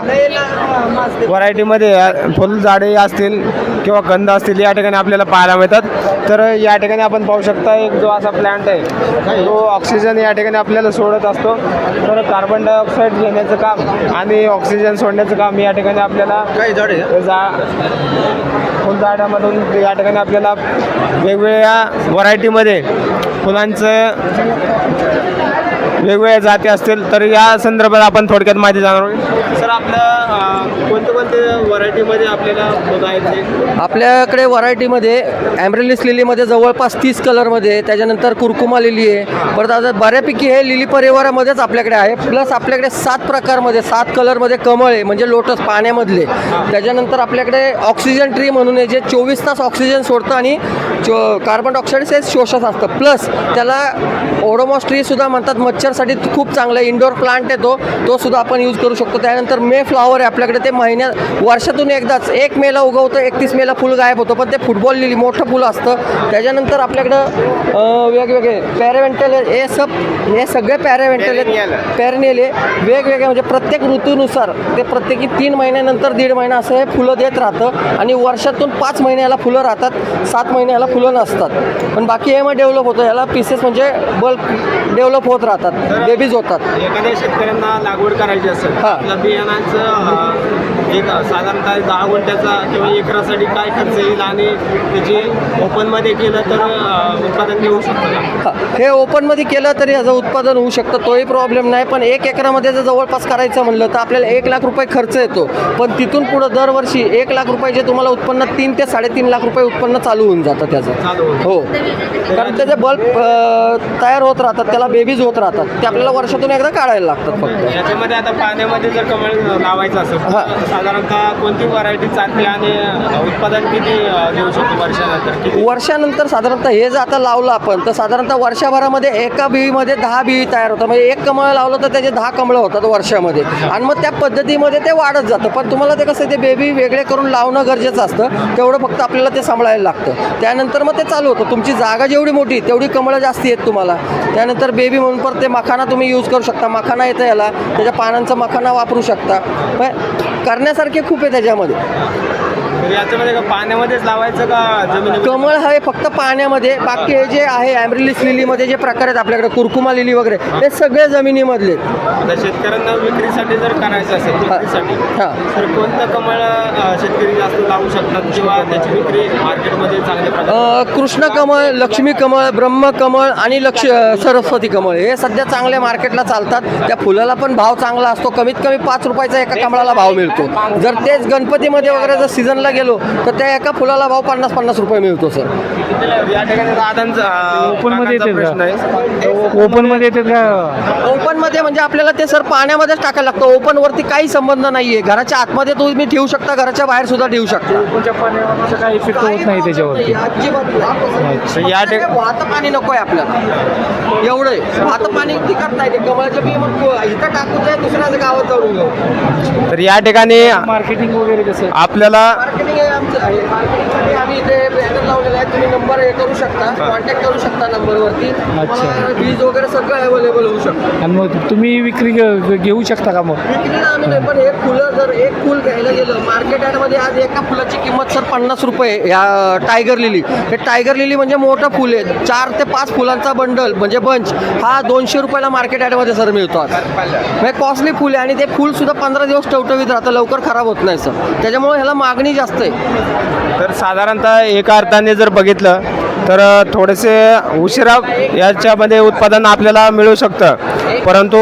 व्हरायटीमध्ये फुलझाडे असतील किंवा कंद असतील या ठिकाणी आपल्याला पाहायला मिळतात. तर या ठिकाणी आपण पाहू शकता एक जो असा प्लॅन्ट आहे तो ऑक्सिजन या ठिकाणी आपल्याला सोडत असतो. तर कार्बन डायऑक्साईड घेण्याचं काम आणि ऑक्सिजन सोडण्याचं काम या ठिकाणी आपल्याला फुलझाडामधून या ठिकाणी आपल्याला वेगवेगळ्या व्हरायटीमध्ये फुलांचं वेगवेगळ्या जाती असतील तर या संदर्भात आपण थोडक्यात माहिती जाणार आहोत. सर आपल्या कोणत्या व्हरायटीमध्ये आपल्याला फुलं आहेत? आपल्याकडे व्हरायटीमध्ये ॲम्ब्रेलिस लिलीमध्ये जवळपास 30 कलरमध्ये, त्याच्यानंतर कुरकुमा लिली आहे. परत आता बऱ्यापैकी हे लिली परिवारामध्येच आपल्याकडे आहे. प्लस आपल्याकडे 7 प्रकारमध्ये 7 कलरमध्ये कमळ आहे म्हणजे लोटस पाण्यामधले. त्याच्यानंतर आपल्याकडे ऑक्सिजन ट्री म्हणून आहे जे 24 तास ऑक्सिजन सोडतं आणि कार्बन डायऑक्साईड शोषत असतं. प्लस त्याला ओडोमॉस ट्रीसुद्धा म्हणतात, मच्छरसाठी खूप चांगला इंडोर प्लांट आहे तो सुद्धा आपण यूज करू शकतो. त्यानंतर मे फ्लॉवर आहे आपल्याकडे, ते वर्षातून एकदाच 1 मेला उगवतं, 31 मेला फुल गायब होतं, पण ते फुटबॉल लिली मोठं फुलं असतं. त्याच्यानंतर आपल्याकडं वेगवेगळे पॅराव्हेंटल हे सगळे पॅराव्हेंटल पॅरनियल आहे वेगवेगळे, म्हणजे प्रत्येक ऋतूनुसार ते प्रत्येकी 3 महिन्यानंतर 1.5 महिना असं हे फुलं देत राहतं. आणि वर्षातून 5 महिन्याला फुलं राहतात, 7 महिन्याला फुलं नसतात. पण बाकी हे मग डेव्हलप होतं, ह्याला पीसेस म्हणजे बल्क डेव्हलप होत राहतात, बेबीज होतात. एखाद्या शेतकऱ्यांना लागवड करायची असेल, हां. बियाणांचं एक साधारणतः 10 गुंठ्याचा किंवा एकरासाठी काय खर्च येईल आणि त्याची ओपनमध्ये केलं तर उत्पादन घेऊ शकतो का? हे ओपनमध्ये केलं तरी ह्याचं उत्पादन होऊ शकतं, तोही प्रॉब्लेम नाही. पण 1 एकरामध्ये जर जवळपास करायचं म्हणलं तर आपल्याला 1 लाख रुपये खर्च येतो. पण तिथून पुढं दरवर्षी 1 लाख रुपयाचे तुम्हाला उत्पन्न 3 ते 3.5 लाख रुपये उत्पन्न चालू होऊन जातं त्याचं. हो, कारण त्याचे बल्ब तयार होत राहतात, त्याला बेबीज होत राहतात, ते आपल्याला वर्षातून एकदा काढायला लागतात फक्त. याच्यामध्ये आता पाण्यामध्ये जर कमळ लावायचं असेल तर साधारणतः कोणती व्हरायटी चालते आणि उत्पादन किती देऊ शकतो वर्षानंतर? वर्षानंतर साधारणतः हे जर आता लावलं आपण तर साधारणतः वर्षभरामध्ये एका बिळीमध्ये 10 बिळी तयार होतात. म्हणजे 1 कमळ लावलं तर त्याचे 10 कमळं होतात वर्षामध्ये, आणि मग त्या पद्धतीमध्ये ते वाढत जातं. पण तुम्हाला ते कसं ते बेबी वेगळे करून लावणं गरजेचं असतं, तेवढं फक्त आपल्याला ते सांभाळायला लागतं. त्यानंतर मग ते चालू होतं. तुमची जागा जेवढी मोठी तेवढी कमळं जास्ती आहेत तुम्हाला. त्यानंतर बेबी म्हणून परत ते मखाना तुम्ही यूज करू शकता. मखाना येतं याला, त्याच्या पानांचा मखाना वापरू शकता. करण्यासारखे खूप आहे त्याच्यामध्ये. तर याच्यामध्ये का पाण्यामध्येच लावायचं का जमिनी? कमळ हे फक्त पाण्यामध्ये, बाकी हे जे आहे ॲम्ब्रिलिस लिलीमध्ये जे प्रकार आहेत आपल्याकडे, कुरकुमा लिली वगैरे, हे सगळे जमिनीमधले. आता शेतकऱ्यांना विक्रीसाठी जर करायचं असेल विक्रीसाठी हां. तर कोणतं कमळ शेतकरी जास्त लावू शकतात किंवा त्याची विक्री मार्केटमध्ये चांगल्या प्रकारे? कृष्ण कमळ, लक्ष्मी कमळ, ब्रह्म कमळ आणि सरस्वती कमळ हे सध्या चांगल्या मार्केटला चालतात. त्या फुलाला पण भाव चांगला असतो. कमीत कमी 5 रुपयाचा एका कमळाला भाव मिळतो. जर तेच गणपतीमध्ये वगैरे जर सीझनला गेलो तर त्या एका फुलाला भाव 50-50 रुपये मिळतो सर. या ठिकाणी दादांचा ओपनमध्ये येते प्रश्न आहे. ओपनमध्ये येतात का? ओपनमध्ये म्हणजे आपल्याला ते सर पाण्यामध्येच टाकायला लागतं. ओपनवरती काही संबंध नाही आहे. घराच्या आतमध्ये तुम्ही ठेवू शकता, घराच्या बाहेर सुद्धा ठेवू शकता. ओपनच्या पाण्याचा काही इफेक्ट होत नाही त्याच्यावरती. अजिबात नाही. या ठिकाणी वाहतं पाणी नको आहे आपल्याला, एवढं आहे. वाहतं पाणी टिकत नाही. ते कमळाच्या बी मग इथं टाकून द्या, दुसऱ्याच गावात जाऊन घेऊ. तर या ठिकाणी मार्केटिंग वगैरे कसं? आपल्याला मार्केटिंग हे आमचं आहे. मार्केटिंगसाठी आम्ही इथे बॅनर लावलेला आहे. तुम्ही नंबर हे करू शकता, कॉन्टॅक्ट करू शकता नंबरवरती. तुम्हाला बीज वगैरे सगळं अवेलेबल होऊ शकतं. आणि मग तुम्ही विक्री घेऊ शकता का मग? विक्रीला आम्ही नाही, पण हे फुलं जर एक फुल घ्यायला गेलं मार्केट यार्डमध्ये आज एका फुलाची किंमत सर 50 रुपये. या टायगर लिली, हे टायगर लिली म्हणजे मोठं फुल आहे. 4 ते 5 फुलांचा बंडल म्हणजे बंच हा 200 रुपयाला मार्केट यार्डमध्ये सर मिळतो. म्हणजे कॉस्टली फुल आहे आणि ते फुलसुद्धा 15 दिवस टवटवीत राहतं, लवकर खराब होत नाही सर. त्याच्यामुळे ह्याला मागणी जास्त आहे. तर साधारणतः एका अर्थाने जर बघितलं तर थोडेसे उशिरा याच्यामध्ये उत्पादन आपल्याला मिळू शकतं, परंतु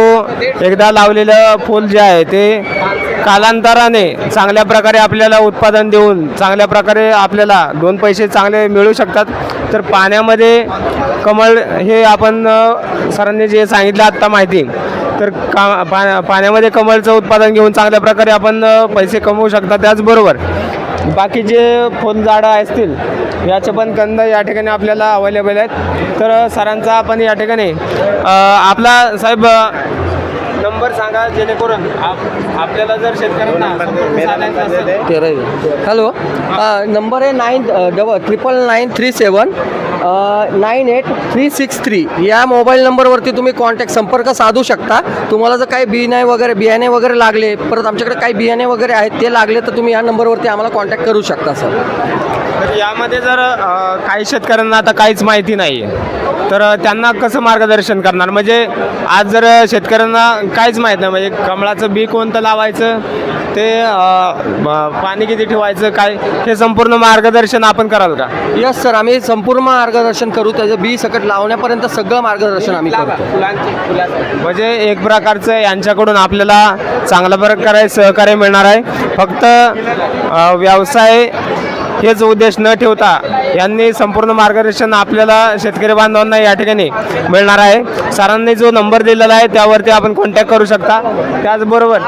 एकदा लावलेलं फूल जे आहे ते कालांतराने चांगल्या प्रकारे आपल्याला उत्पादन देऊन चांगल्या प्रकारे आपल्याला 2 पैसे चांगले मिळू शकतात. तर पाण्यामध्ये कमळ हे आपण सरांनी जे सांगितलं आत्ता माहिती, तर पाण्यामध्ये कमळचं उत्पादन घेऊन चांगल्या प्रकारे आपण पैसे कमवू शकता. त्याचबरोबर बाकी जे फुलझाडं असतील याचे पण कंद या ठिकाणी आपल्याला अवेलेबल आहेत. तर सरांचा आपण या ठिकाणी आपला साहेब नंबर सांगा जेणेकरून आपल्याला जर शेतकऱ्यांना साधायचं असेल. हॅलो, नंबर आहे 999337 98363. या मोबाईल नंबरवरती तुम्ही संपर्क साधू शकता. तुम्हाला जर काही बियाणे वगैरे लागले, परत आमच्याकडे काही बियाणे वगैरे आहेत ते लागले, तर तुम्ही या नंबरवरती आम्हाला कॉन्टॅक्ट करू शकता सर. तर यामध्ये जर काही शेतकऱ्यांना आता काहीच माहिती नाही आहे तर त्यांना कसं मार्गदर्शन करणार? म्हणजे आज जर शेतकऱ्यांना काहीच माहीत नाही, म्हणजे कमळाचं बी कोणतं लावायचं, ते पाणी किती ठेवायचं, काय हे संपूर्ण मार्गदर्शन आपण कराल का? यस सर, आम्ही संपूर्ण मार्गदर्शन करू. त्याचं बी सकट लावण्यापर्यंत सगळं मार्गदर्शन आम्ही करतो. म्हणजे एक प्रकारचं यांच्याकडून आपल्याला चांगल्या प्रकारे सहकार्य मिळणार आहे. फक्त व्यवसाय हेच उद्देश न ठेवता यांनी संपूर्ण मार्गदर्शन आपल्याला शेतकरी बांधवांना या ठिकाणी मिळणार आहे. सरांनी जो नंबर दिलेला आहे त्यावरती आपण कॉन्टॅक्ट करू शकता. त्याचबरोबर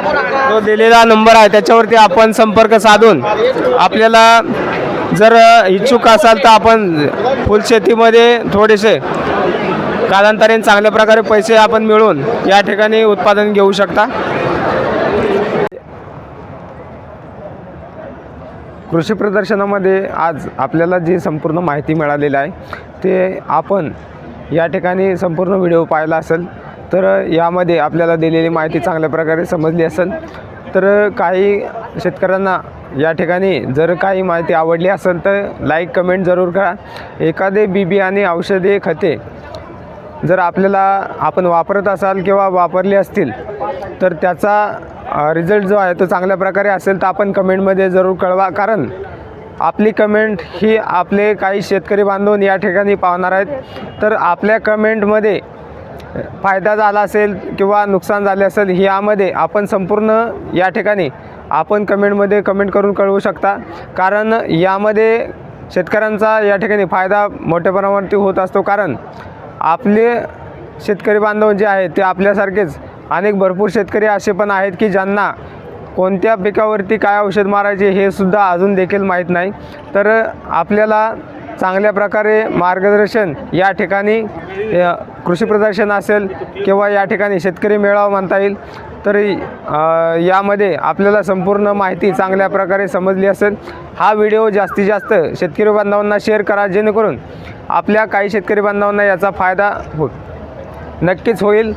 जो दिलेला नंबर आहे त्याच्यावरती आपण संपर्क साधून आपल्याला जर इच्छुक असाल तर आपण फुलशेतीमध्ये थोडेसे कालांतराने चांगल्या प्रकारे पैसे आपण मिळवून या ठिकाणी उत्पादन घेऊ शकता. कृषी प्रदर्शनामध्ये आज आपल्याला जी संपूर्ण माहिती मिळालेली आहे ते आपण या ठिकाणी संपूर्ण व्हिडिओ पाहिला असेल तर यामध्ये आपल्याला दिलेली माहिती चांगल्या प्रकारे समजली असेल. तर काही शेतकऱ्यांना या ठिकाणी जर काही माहिती आवडली असेल तर लाईक कमेंट जरूर करा. एखादे बी आणि औषधे खते जर आपण वापरत असाल किंवा वापरली असतील तर त्याचा रिझल्ट जो आहे तो चांगल्या प्रकारे असेल तर आपण कमेंटमध्ये जरूर कळवा, कारण आपली कमेंट ही आपले काही शेतकरी बांधव या ठिकाणी पाहणार आहेत. तर आपल्या कमेंटमध्ये फायदा झाला असेल किंवा नुकसान झाले असेल यामध्ये आपण संपूर्ण या ठिकाणी आपण कमेंटमध्ये कमेंट करून कळवू शकता, कारण यामध्ये शेतकऱ्यांचा या ठिकाणी फायदा मोठ्या प्रमाणावरती होत असतो. कारण आपले शेतकरी बांधव जे आहेत ते आपल्यासारखेच अनेक भरपूर शेतकरी असे पण आहेत की ज्यांना कोणत्या पिकावरती काय औषध मारायचे हे सुद्धा अजून देखील माहीत नाही. तर आपल्याला चांगल्या प्रकारे मार्गदर्शन या ठिकाणी कृषी प्रदर्शन असेल किंवा या ठिकाणी शेतकरी मेळावा म्हणता येईल, तर यामध्ये आपल्याला संपूर्ण माहिती चांगल्या प्रकारे समजली असेल. हा व्हिडिओ जास्तीत जास्त शेतकरी बांधवांना शेअर करा, जेणेकरून आपल्या काही शेतकरी बांधवांना याचा फायदा नक्कीच होईल.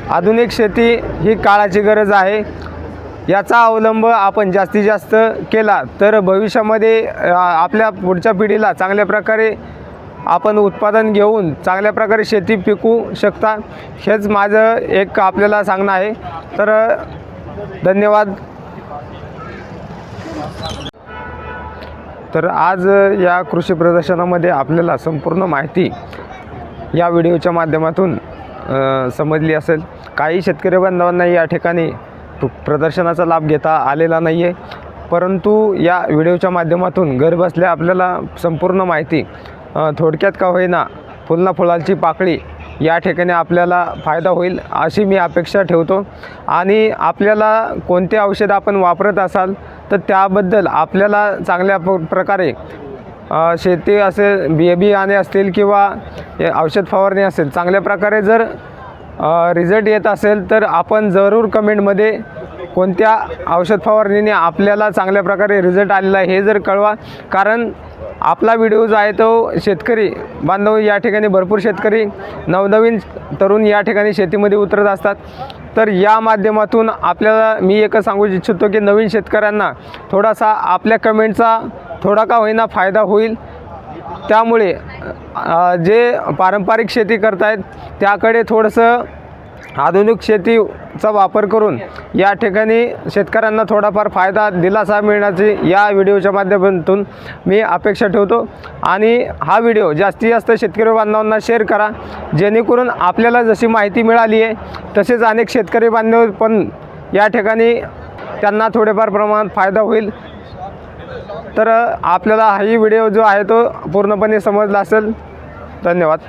आधुनिक शेती ही काळाची गरज आहे. याचा अवलंब आपण जास्तीत जास्त केला तर भविष्यामध्ये आपल्या पुढच्या पिढीला चांगल्या प्रकारे आपण उत्पादन घेऊन चांगल्या प्रकारे शेती पिकू शकता. हेच माझं एक आपल्याला सांगणं आहे. तर धन्यवाद. तर आज या कृषी प्रदर्शनामध्ये आपल्याला संपूर्ण माहिती या व्हिडिओच्या माध्यमातून समजली असेल. काही शेतकरी बांधवांना या ठिकाणी प्रदर्शनाचा लाभ घेता आलेला नाही आहे, परंतु या व्हिडिओच्या माध्यमातून घरबसल्या आपल्याला संपूर्ण माहिती थोडक्यात का होईना फुलना फुलांची पाकळी या ठिकाणी आपल्याला फायदा होईल अशी मी अपेक्षा ठेवतो. आणि आपल्याला कोणते औषध आपण वापरत असाल तर त्याबद्दल आपल्याला चांगल्या प्रकारे शेती असेल, बियाणे असतील किंवा औषध फवारणी असेल, चांगल्या प्रकारे जर रिझल्ट येत असेल तर आपण जरूर कमेंटमध्ये कोणत्या औषध फवारणीने आपल्याला चांगल्या प्रकारे रिझल्ट आलेला आहे हे जर कळवा. कारण आपला व्हिडिओ जो आहे तो शेतकरी बांधव या ठिकाणी भरपूर शेतकरी नवनवीन तरुण या ठिकाणी शेतीमध्ये उतरत असतात. तर या माध्यमातून आपल्याला मी एकच सांगू इच्छितो की नवीन शेतकऱ्यांना थोडासा आपल्या कमेंटचा थोडा का होईना फायदा होईल. त्यामुळे जे पारंपरिक शेती करतायत त्याकडे थोडंसं आधुनिक शेतीचा वापर करून या ठिकाणी शेतकऱ्यांना थोडाफार फायदा दिलासा मिळण्याची या व्हिडिओच्या माध्यमातून मी अपेक्षा ठेवतो. आणि हा व्हिडिओ जास्तीत जास्त शेतकरी बांधवांना शेअर करा, जेणेकरून आपल्याला जशी माहिती मिळाली आहे तसेच अनेक शेतकरी बांधव पण या ठिकाणी त्यांना थोडेफार प्रमाणात फायदा होईल. तर आपल्याला हाही व्हिडिओ जो आहे तो पूर्णपणे समजला असेल. धन्यवाद.